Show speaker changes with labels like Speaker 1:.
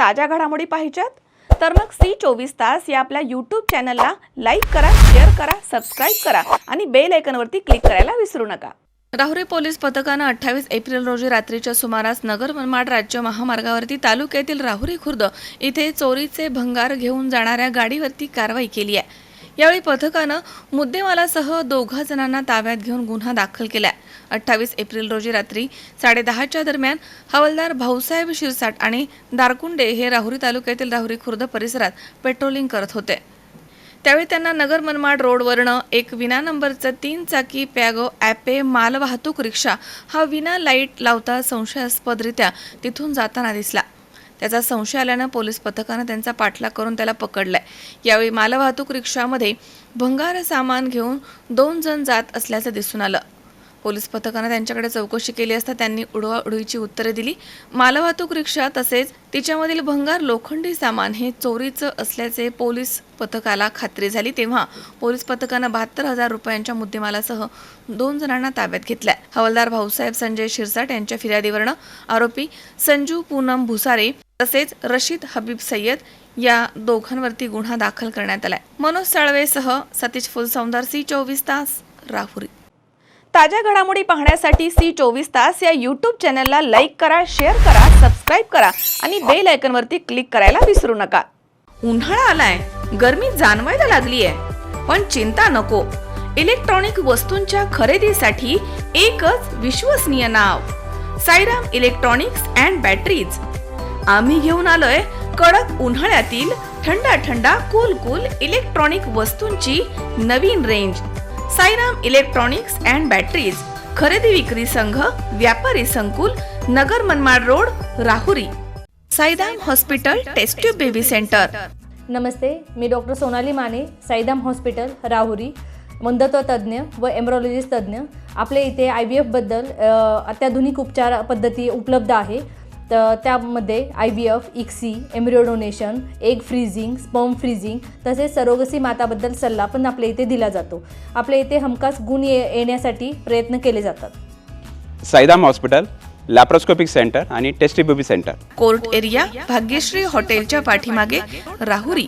Speaker 1: ताज्या घडामोडी पाहिजेत तर मग C24 तास या आपल्या YouTube चॅनलला लाईक करा, शेअर करा, सबस्क्राइब करा आणि बेल आयकॉनवरती क्लिक करायला विसरू नका। राहुरी पोलीस पथकाने 28 एप्रिल रोजी रात्रीच्या सुमारास नगर मनमाड राज्य महामार्गावरती तालुक्यातील राहुरी खुर्द इथे चोरीचे भंगार घेऊन जाणाऱ्या गाडीवरती कारवाई केली आहे। यावेळी पथकाने मुद्देमालासह 2 जणांना ताब्यात घेऊन गुन्हा दाखल केलाय। 28 एप्रिल रोजी रात्री 10:30च्या दरम्यान हवालदार भाऊसाहेब शिरसाट आणि दारकुंडे हे राहुरी तालुक्यातील राहुरी खुर्द परिसरात पेट्रोलिंग करत होते। त्यावेळी त्यांना नगर मनमाड रोडवरनं एक विना नंबरचा 3 चाकी पॅगो ॲपे मालवाहतूक रिक्षा हा विना लाईट लावता संशयास्पदरित्या तिथून जाताना दिसला। त्याचा संशय आल्यानं पोलीस पथकाने त्यांचा पाठलाग करून त्याला पकडलाय। यावेळी मालवाहतूक रिक्षामध्ये भंगार सामान घेऊन 2 जण जात असल्याचं दिसून आलं। पोलीस पथकाने त्यांच्याकडे चौकशी केली असता त्यांनी उडवाउडवीची उत्तरे दिली। मालवाहतूक रिक्षा तसेच तिच्यामधील भंगार लोखंडी सामान हे चोरीचं असल्याचे पोलीस पथकाला खात्री झाली। तेव्हा पोलीस पथकाने 72,000 रुपयांच्या मुद्देमालासह 2 जणांना ताब्यात घेतलाय। हवालदार भाऊसाहेब संजय शिरसाट यांच्या फिर्यादीवरून आरोपी संजू पूनम भुसारे तसेच रशीद हबीब सय्यद या दोघांवरती गुन्हा दाखल करण्यात आलाय। मनोज साळवेसह सतीश फुलसौंदर C24 तास राहुरी। ताज्या घडामोडी पाहण्यासाठी C24 तास या YouTube चॅनलला लाईक करा, शेअर करा, सबस्क्राइब करा आणि बेल आयकॉनवरती क्लिक करायला विसरू नका। उन्हाळा आलाय, गरमी जाणवायला लागली आहे, पण चिंता नको। इलेक्ट्रॉनिक वस्तूंच्या खरेदीसाठी एकच विश्वसनीय नाव, साईराम इलेक्ट्रॉनिक्स अँड बॅटरीज। आम्ही घेऊन आलोय कडक उन्हाळ्यातील थंडा कूल इलेक्ट्रॉनिक वस्तूंची नवीन range. Sairam electronics and batteries, खरेदी विक्री संघ, व्यापारी संकुल, Nagar Manmad road, Rahuri. Saidam hospital test tube baby centre.
Speaker 2: नमस्ते, मी डॉक्टर सोनाली माने, साईदाम हॉस्पिटल राहुरी, मंदत्व तज्ज्ञ व एम्ब्रॉलॉजिस्ट तज्ज्ञ। आपल्या इथे IVF बद्दल अत्याधुनिक उपचार पद्धती उपलब्ध आहे। तर त्यामध्ये IVF, ICSI, embryo donation, egg freezing, sperm freezing तसेच सरोगसी माताबद्दल सल्ला पण आपल्या इथे दिला जातो। आपल्या इथे हमखास गुण येण्यासाठी प्रयत्न केले जातात।
Speaker 3: साईदाम हॉस्पिटल, लॅप्रोस्कोपिक सेंटर आणि test baby centre,
Speaker 1: court area, Bhagyashree हॉटेलच्या पाठीमागे, राहुरी।